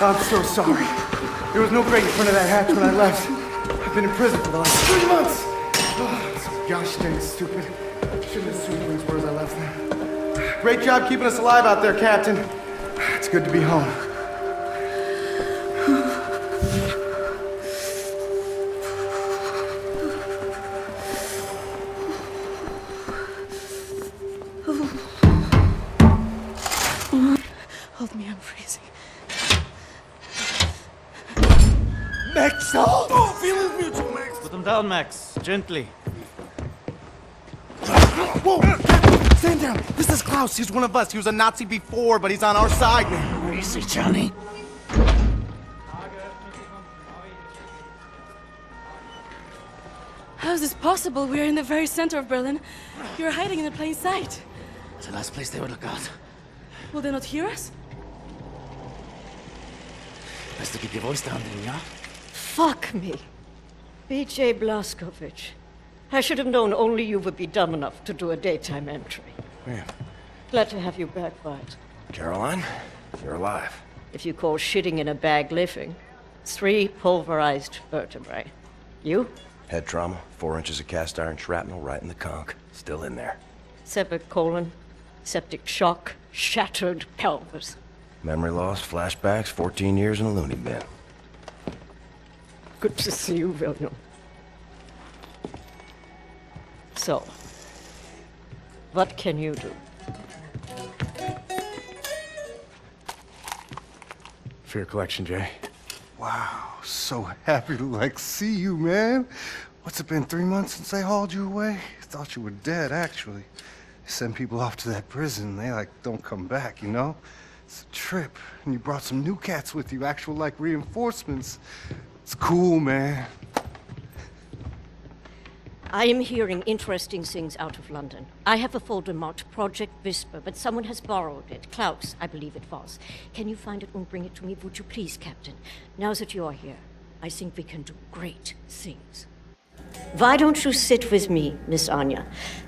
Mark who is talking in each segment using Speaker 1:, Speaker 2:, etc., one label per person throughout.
Speaker 1: I'm so sorry. There was no grate in front of that hatch when I left. I've been in prison for the last 3 months. Oh, so gosh dang stupid. Shouldn't have assumed things were as I left them. Great job keeping us alive out there, Captain. It's good to be home.
Speaker 2: Hold me, I'm freezing.
Speaker 1: Max! Oh, feelings mutual, Max!
Speaker 3: Put him down, Max. Gently.
Speaker 1: Whoa! Stand down! This is Klaus. He's one of us. He was a Nazi before, but he's on our side now.
Speaker 3: Easy, Johnny.
Speaker 2: How is this possible? We're in the very center of Berlin. You're hiding in plain sight.
Speaker 3: It's the last place they would look out.
Speaker 2: Will they not hear us?
Speaker 3: Best to keep your voice down then, yeah?
Speaker 4: Fuck me. B.J. Blazkowicz. I should have known only you would be dumb enough to do a daytime entry.
Speaker 5: Man.
Speaker 4: Glad to have you back, White.
Speaker 5: Caroline, you're alive.
Speaker 4: If you call shitting in a bag living, 3 pulverized vertebrae. You?
Speaker 5: Head trauma, 4 inches of cast iron shrapnel right in the conch. Still in there.
Speaker 4: Severed colon, septic shock, shattered pelvis.
Speaker 5: Memory loss, flashbacks, 14 years in a loony bin.
Speaker 4: Good to see you, William. So, what can you do?
Speaker 1: For your collection, Jay. Wow, so happy to, see you, man. What's it been, 3 months since they hauled you away? Thought you were dead, actually. They send people off to that prison, they, don't come back, you know? It's a trip, and you brought some new cats with you, actual, reinforcements. It's cool, man.
Speaker 4: I am hearing interesting things out of London. I have a folder marked Project Whisper, but someone has borrowed it. Klaus, I believe it was. Can you find it and bring it to me, would you please, Captain? Now that you are here, I think we can do great things. Why don't you sit with me, Miss Anya?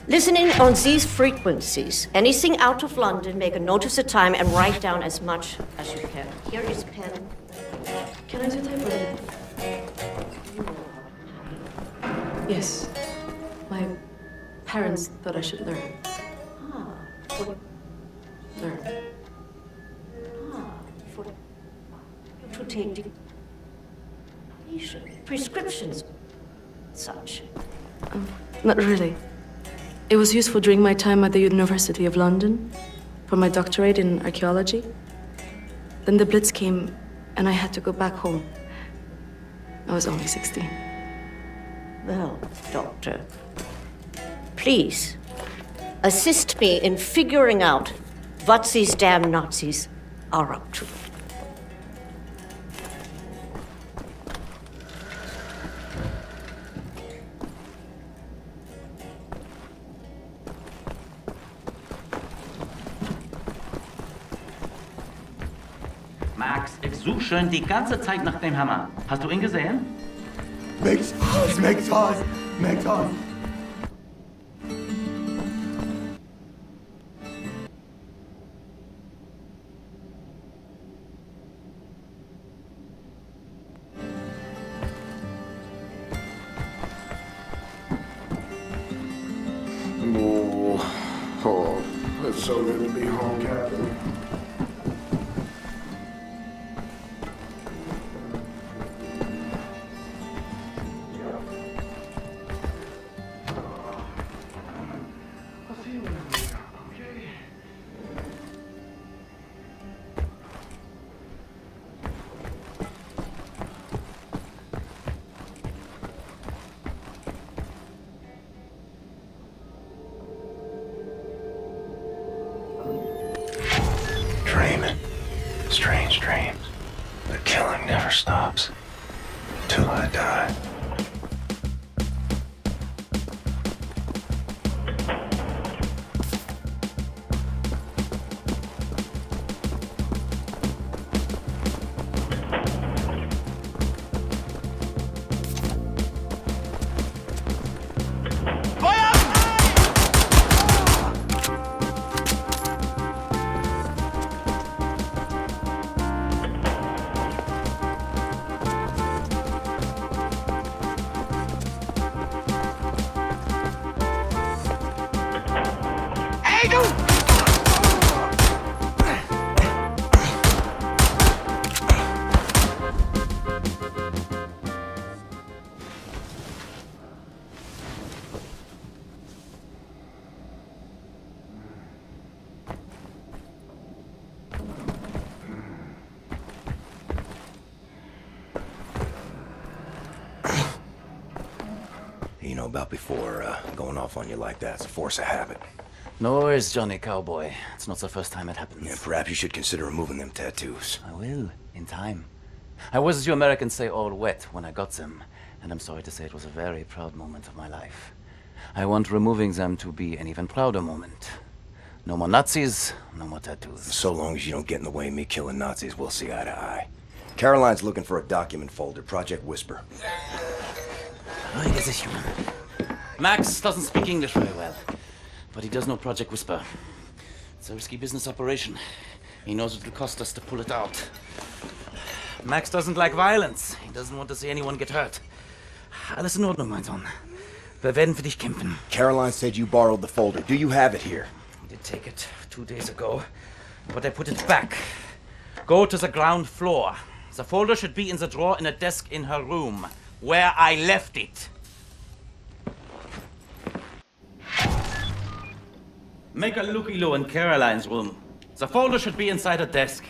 Speaker 4: Listening on these frequencies. Anything out of London, make a note of the time and write down as much as you can. Here is pen.
Speaker 2: Can I do typewriter? Yes. My parents thought I should learn. Learn.
Speaker 4: To take prescriptions, such.
Speaker 2: Not really. It was useful during my time at the University of London for my doctorate in archaeology. Then the Blitz came and I had to go back home. I was only 16.
Speaker 4: Well, Doctor, please assist me in figuring out what these damn Nazis are up to.
Speaker 3: Max, ich suche schon die ganze Zeit nach dem Hammer. Hast du ihn gesehen?
Speaker 1: Makes Oz, makes Oz, makes Oz.
Speaker 6: Oh, it's so good to be home, Captain.
Speaker 5: Dreaming. Strange dreams. The killing never stops. Till I die. You know about before, going off on you like that's a force of habit.
Speaker 3: No worries, Johnny Cowboy. It's not the first time it happens.
Speaker 5: Yeah, perhaps you should consider removing them tattoos.
Speaker 3: I will, in time. I was, as you Americans say, all wet when I got them, and I'm sorry to say it was a very proud moment of my life. I want removing them to be an even prouder moment. No more Nazis, no more tattoos.
Speaker 5: So long as you don't get in the way of me killing Nazis, we'll see eye to eye. Caroline's looking for a document folder, Project Whisper.
Speaker 3: Ruhige sich, Junge. Max doesn't speak English very well, but he does know Project Whisper. It's a risky business operation. He knows it will cost us to pull it out. Max doesn't like violence. He doesn't want to see anyone get hurt. Alles in Ordnung, mein Sohn. Wir werden für dich kämpfen.
Speaker 5: Caroline said you borrowed the folder. Do you have it here?
Speaker 3: I did take it 2 days ago, but I put it back. Go to the ground floor. The folder should be in the drawer in a desk in her room, where I left it. Make a looky-loo in Caroline's room. The folder should be inside her desk.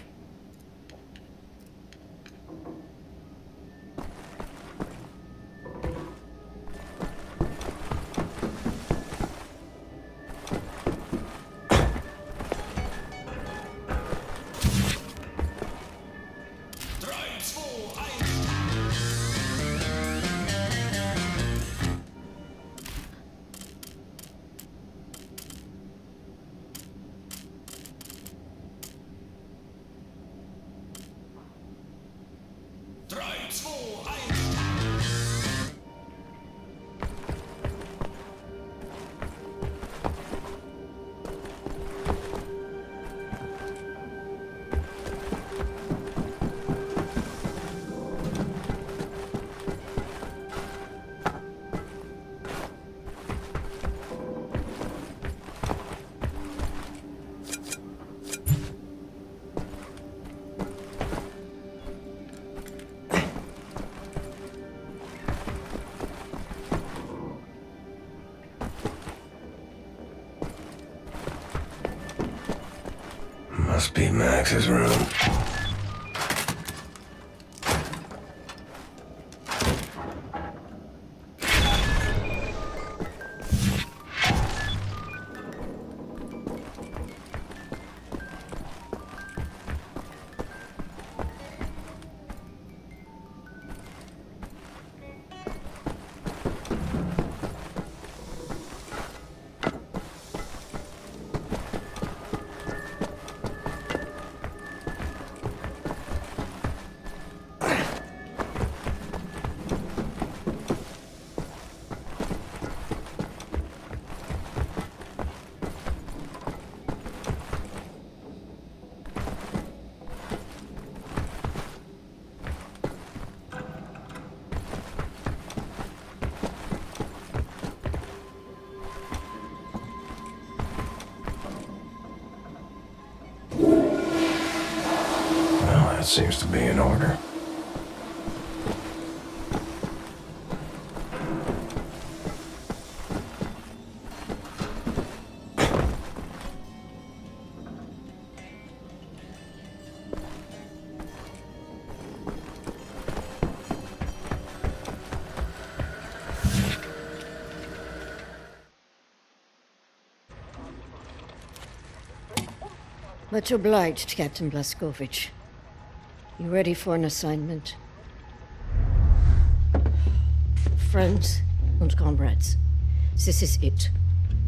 Speaker 5: Must be Max's room. That seems to be in order.
Speaker 4: Much obliged, Captain Blazkowicz. You ready for an assignment? Friends and comrades, this is it.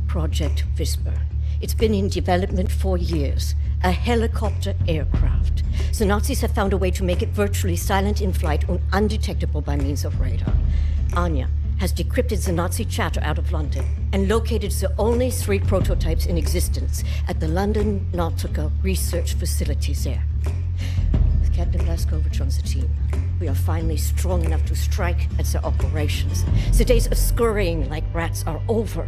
Speaker 4: Project Whisper. It's been in development for years. A helicopter aircraft. The Nazis have found a way to make it virtually silent in flight and undetectable by means of radar. Anya has decrypted the Nazi chatter out of London and located the only 3 prototypes in existence at the London Nautica research facilities there. With Captain Blazkowicz on the team, We are finally strong enough to strike at their operations. The days of scurrying like rats are over.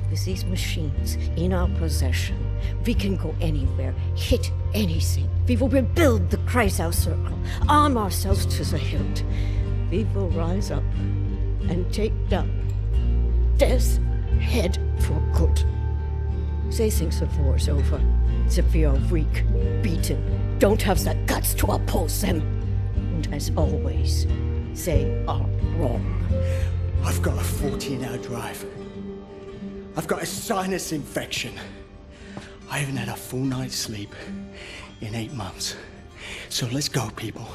Speaker 4: With these machines in our possession, we can go anywhere, hit anything. We will rebuild the Kreisau Circle, arm ourselves to the hilt. We will rise up and take down Death's Head for good. They think the war's over, that we are weak, beaten, don't have the guts to oppose them. And as always, they are wrong.
Speaker 7: I've got a 14-hour drive. I've got a sinus infection. I haven't had a full night's sleep in 8 months. So let's go, people.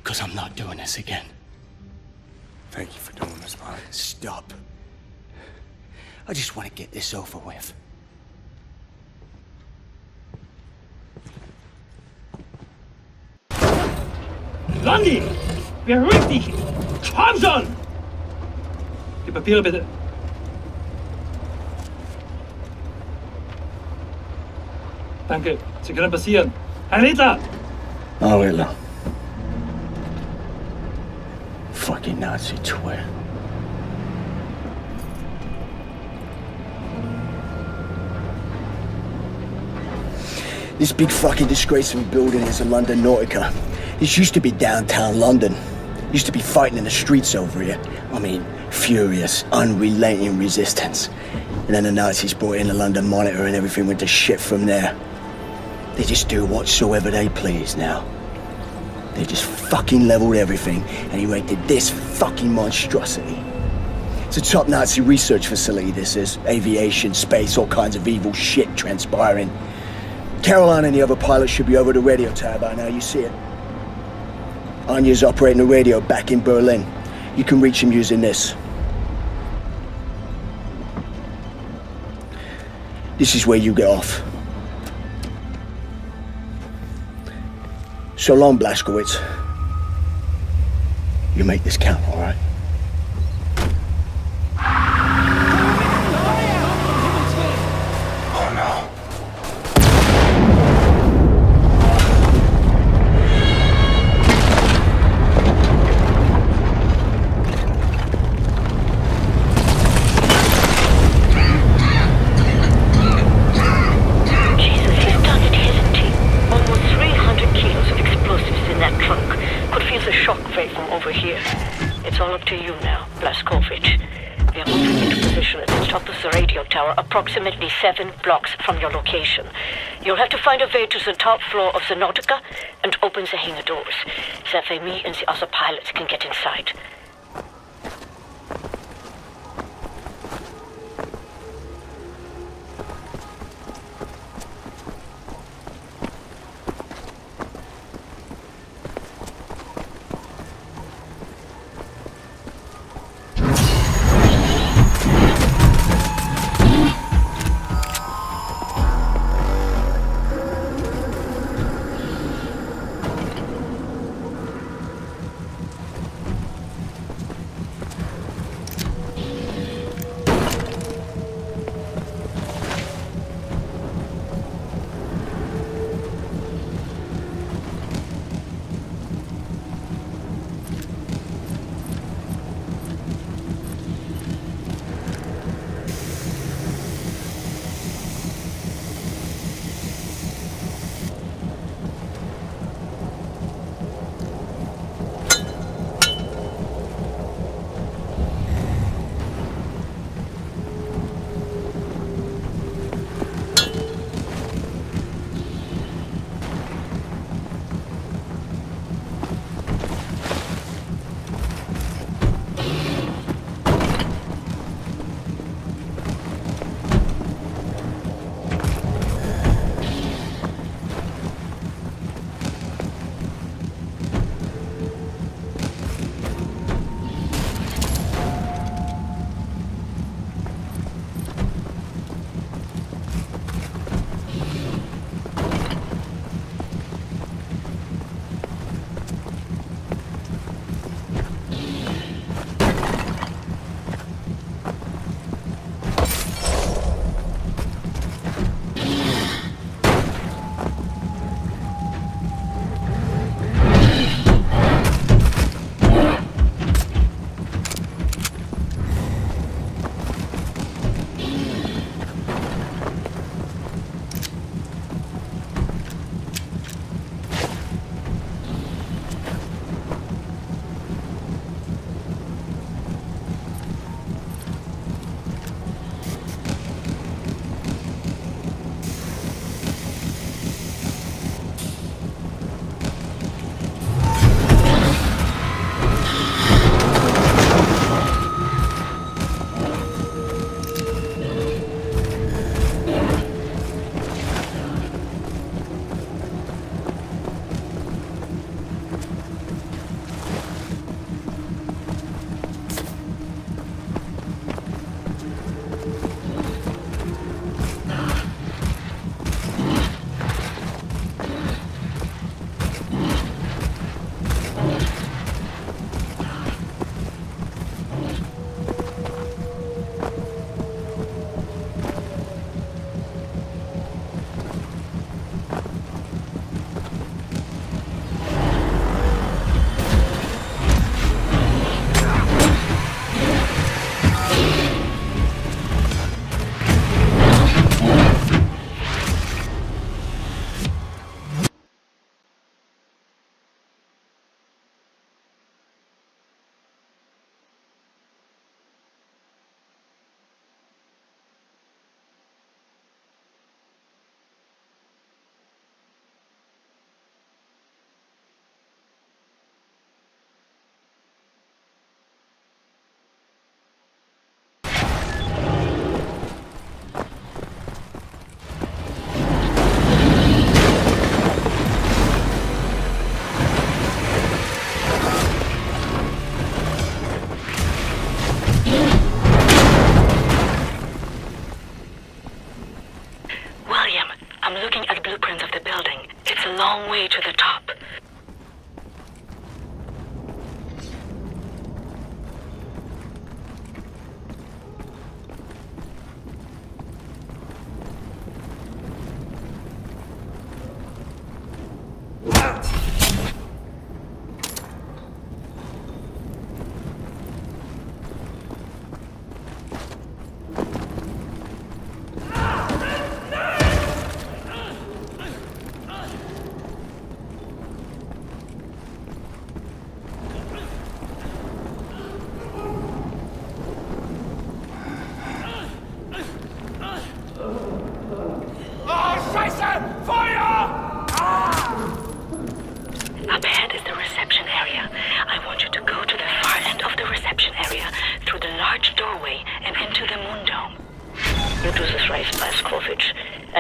Speaker 7: Because I'm not doing this again.
Speaker 1: Thank you for doing this, man.
Speaker 7: Stop. I just want to get this over with.
Speaker 8: Blondie! Beruhig dich! Komm schon! Die Papiere bitte. Danke, Sie können passieren. Herr Ritter!
Speaker 7: Oh, Hitler. Fucking Nazi twit. This big fucking disgraceful building is a London Nautica. This used to be downtown London. Used to be fighting in the streets over here. I mean, furious, unrelenting resistance. And then the Nazis brought in the London Monitor and everything went to shit from there. They just do whatsoever they please now. They just fucking leveled everything and erected this fucking monstrosity. It's a top Nazi research facility, this is. Aviation, space, all kinds of evil shit transpiring. Caroline and the other pilots should be over the radio tower by now, you see it. Anya's operating the radio back in Berlin. You can reach him using this. This is where you get off. So long, Blazkowicz. You make this count, all right?
Speaker 1: Oh, no.
Speaker 4: Jesus, he's done it, hasn't he? Almost 300 kilos of explosives in that trunk. Could feel the shock wave from over here. It's all up to you now, Blazkowicz. We are moving into position at the top of the radio tower, approximately 7 blocks from your location. You'll have to find a way to the top floor of the Nautica and open the hangar doors. That way me and the other pilots can get inside.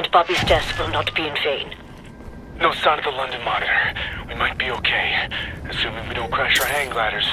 Speaker 4: and Bobby's death will not be in vain.
Speaker 9: No sign of the London monitor. We might be okay, assuming we don't crash our hang gliders.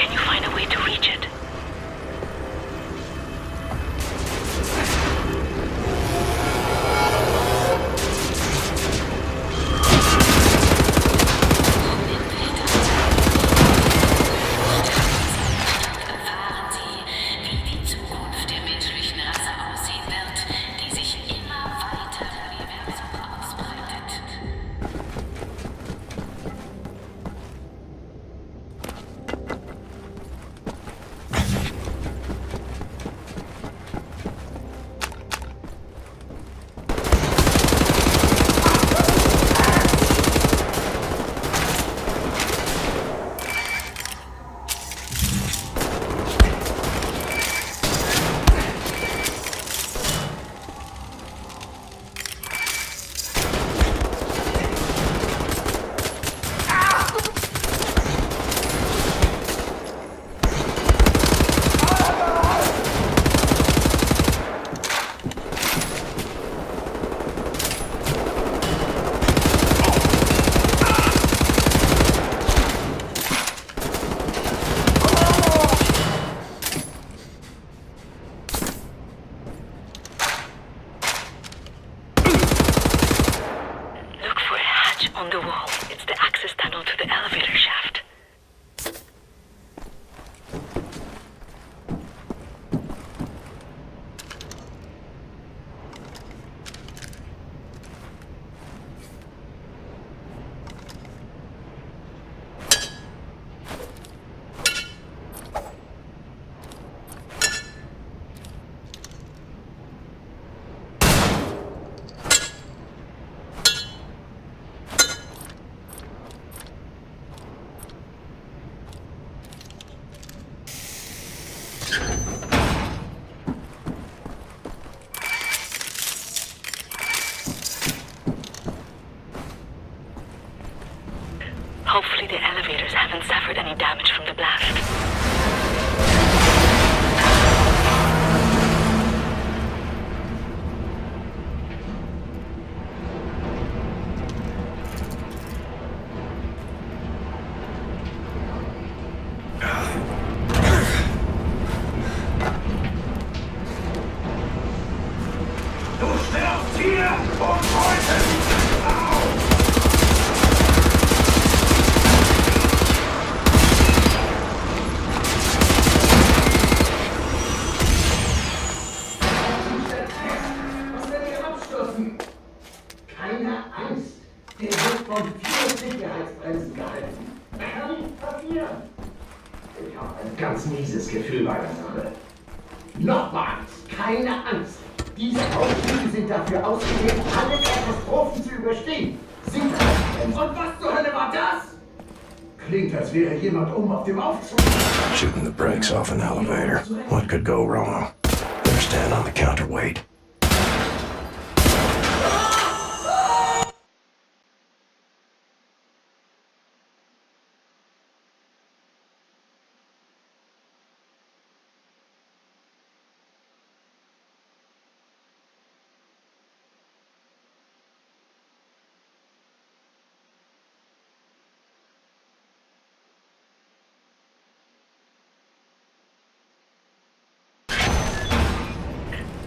Speaker 2: Can you find a way to reach it? On the wall. It's the access tunnel to the elevator shaft. Hopefully the elevators haven't suffered any damage from the blast.
Speaker 10: Keine Angst, der wird von 4 Sicherheitsbremsen gehalten. Kann nicht passieren. Ich habe ein ganz mieses Gefühl bei der Sache. Nochmals, keine Angst. Diese Aufzüge sind dafür ausgelegt, alle Katastrophen zu überstehen. Sicherheitsbremsen. Und was zur Hölle war das? Klingt, als wäre jemand oben auf dem Aufzug.
Speaker 5: Shooting the brakes off an elevator. What could go wrong? Better stand on the counterweight.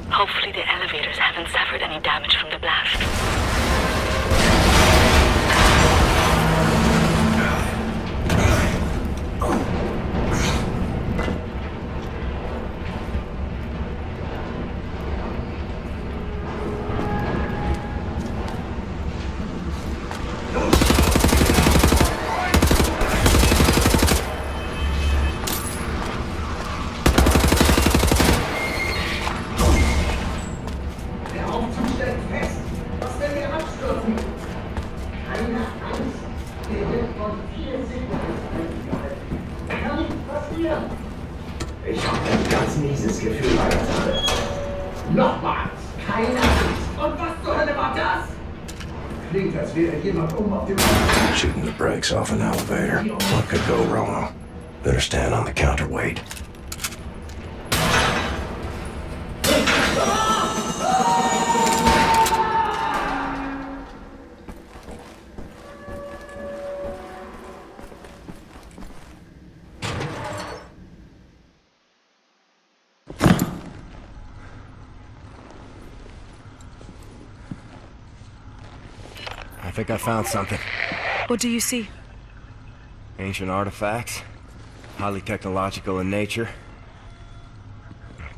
Speaker 2: Hopefully the elevators haven't suffered any damage from the blast.
Speaker 10: Ich habe ein ganz mieses Gefühl bei der Sache. Nochmals, keine Angst. Und was zur Hölle war das? Klingt, als wäre jemand oben auf dem Aufzug.
Speaker 5: Shooting the brakes off an elevator. What could go wrong? Better stand on the counterweight. I think I found something.
Speaker 2: What do you see?
Speaker 5: Ancient artifacts. Highly technological in nature.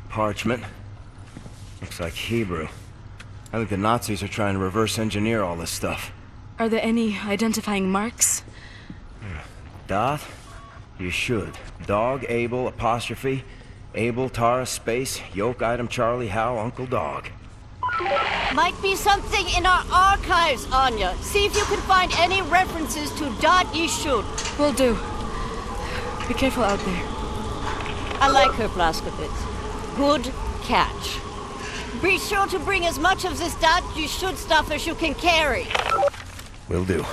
Speaker 5: Parchment. Looks like Hebrew. I think the Nazis are trying to reverse engineer all this stuff.
Speaker 2: Are there any identifying marks?
Speaker 5: Dot? You should. Dog, Abel, apostrophe. Abel, Tara, space, yoke, item, Charlie, Hal, Uncle Dog.
Speaker 4: Might be something in our archives, Anya. See if you can find any references to Dot Yishud.
Speaker 2: Will do. Be careful out there.
Speaker 4: I like her, Blazkowicz. Good catch. Be sure to bring as much of this Dot Yishud stuff as you can carry.
Speaker 5: Will do.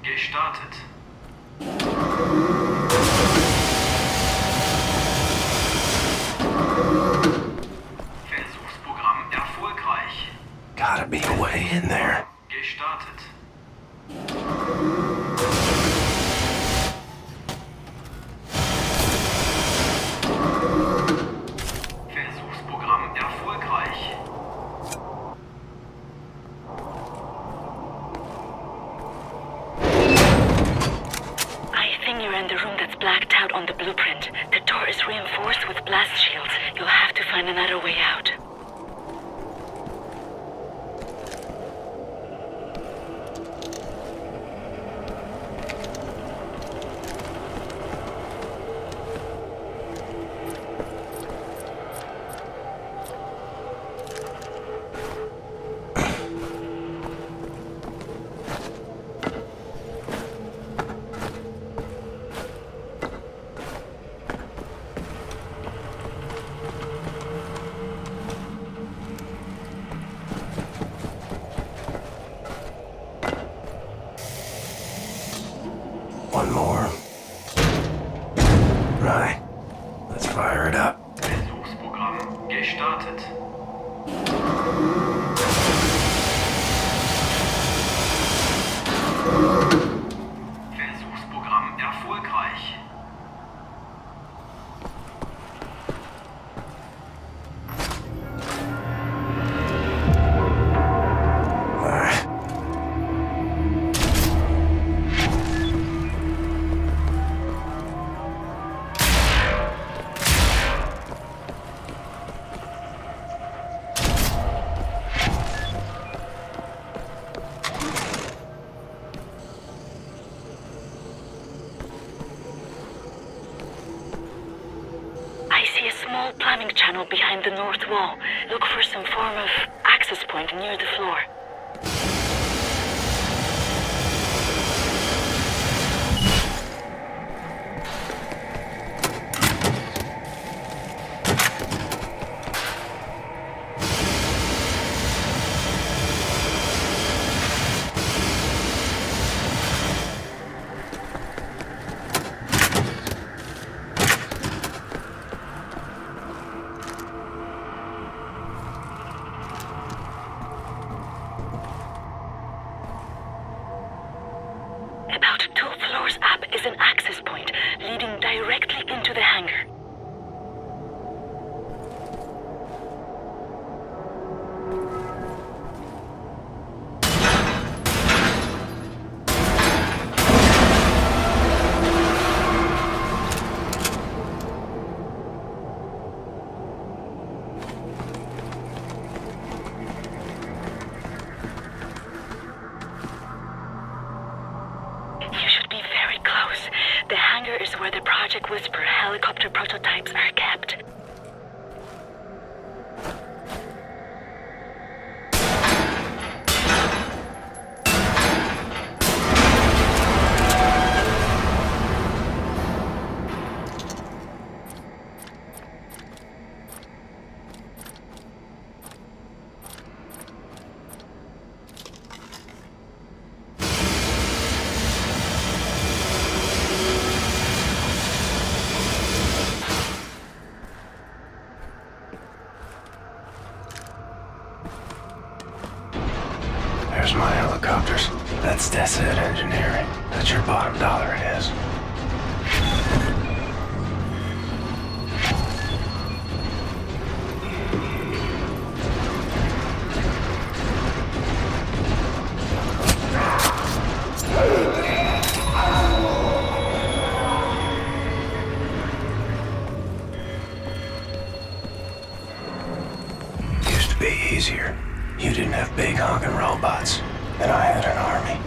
Speaker 9: Gestartet. Versuchsprogramm erfolgreich.
Speaker 5: Gotta be a way in there.
Speaker 9: Gestartet. Versuchsprogramm erfolgreich.
Speaker 2: You're in the room that's blacked out on the blueprint. The door is reinforced with blast shields. You'll have to find another way out.
Speaker 5: One more. Right. Let's fire it up.
Speaker 9: Versuchsprogramm gestartet. Versuchsprogramm erfolgreich.
Speaker 2: Plumbing channel behind the north wall. Look for some form of access point near the floor.
Speaker 5: There's my helicopters. That's Desset Engineering. That's your bottom dollar, it is. Used to be easier. You didn't have big honking robots, and I had an army.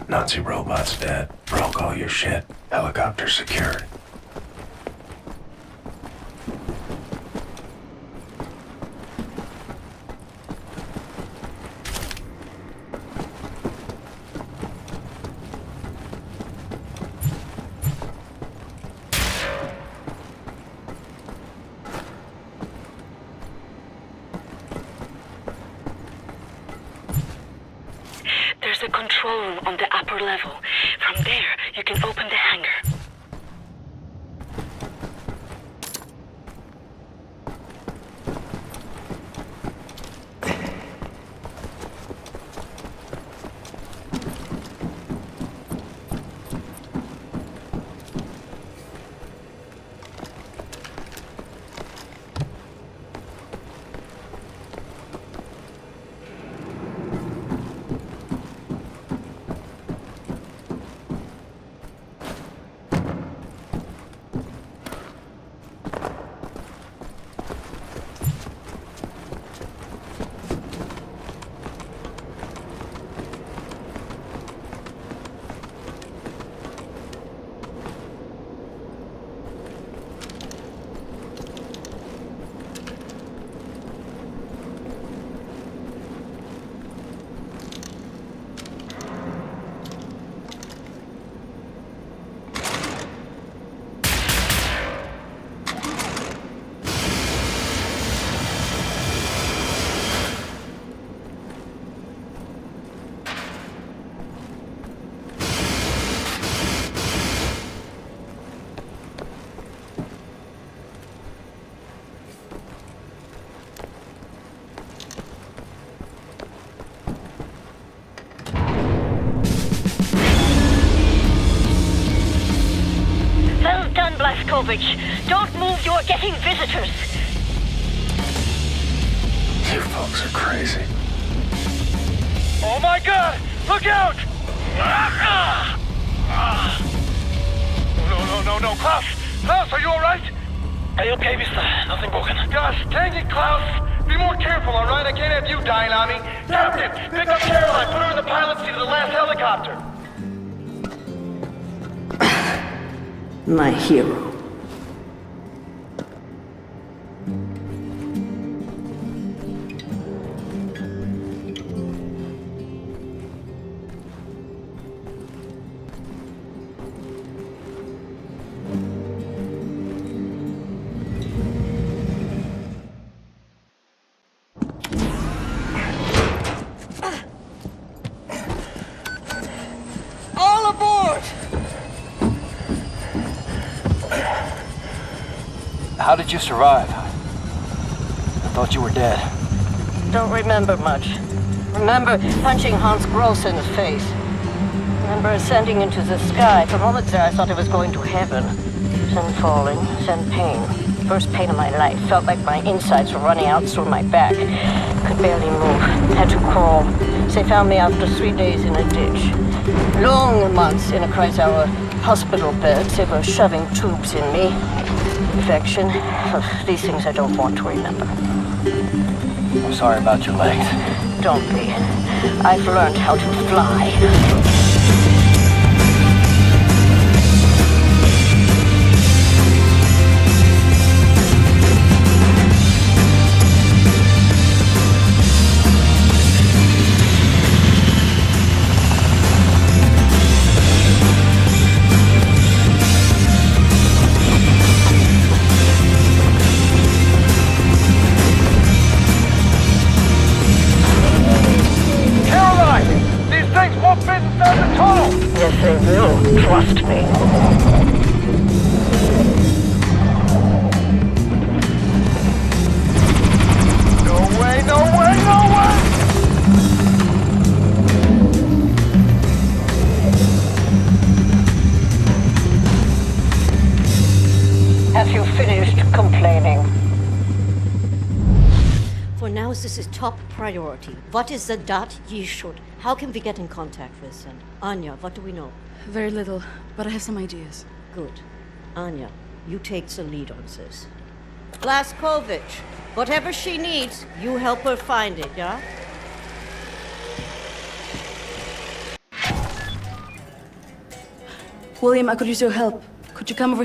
Speaker 11: Nazi robot's dead. Broke all your shit. Helicopter secured.
Speaker 2: There's a control room on the upper level. From there, you can open the hangar.
Speaker 4: Well done, Blazkowicz. Don't move, you're getting visitors.
Speaker 11: You folks are crazy.
Speaker 9: Oh my god! Look out! No, Klaus! Klaus, are you alright?
Speaker 8: Are you okay, mister? Nothing broken.
Speaker 9: Gosh, dang it, Klaus! Be more careful, alright? I can't have you dying on me. Captain, pick up Caroline, put her in the pilot seat of the last helicopter.
Speaker 2: My hero.
Speaker 7: All aboard!
Speaker 12: How did you survive? I thought you were dead.
Speaker 4: Don't remember much. Remember punching Hans Gross in the face. Remember ascending into the sky. For moments there I thought I was going to heaven. Then falling, then pain. First pain of my life. Felt like my insides were running out through my back. Could barely move. Had to crawl. They found me after 3 days in a ditch. Long months in a Kreisauer hospital bed. They were shoving tubes in me. Infection. These things I don't want to remember.
Speaker 12: I'm sorry about your legs.
Speaker 4: Don't be. I've learned how to fly. Yes, they will. Trust me.
Speaker 9: No way, no way, no way!
Speaker 4: Have you finished complaining? For now, this is top priority. What is the dot ye should? How can we get in contact with them? Anya, what do we know?
Speaker 2: Very little, but I have some ideas.
Speaker 4: Good. Anya, you take the lead on this. Blazkowicz, whatever she needs, you help her find it, yeah?
Speaker 2: William, I could use your help. Could you come over here?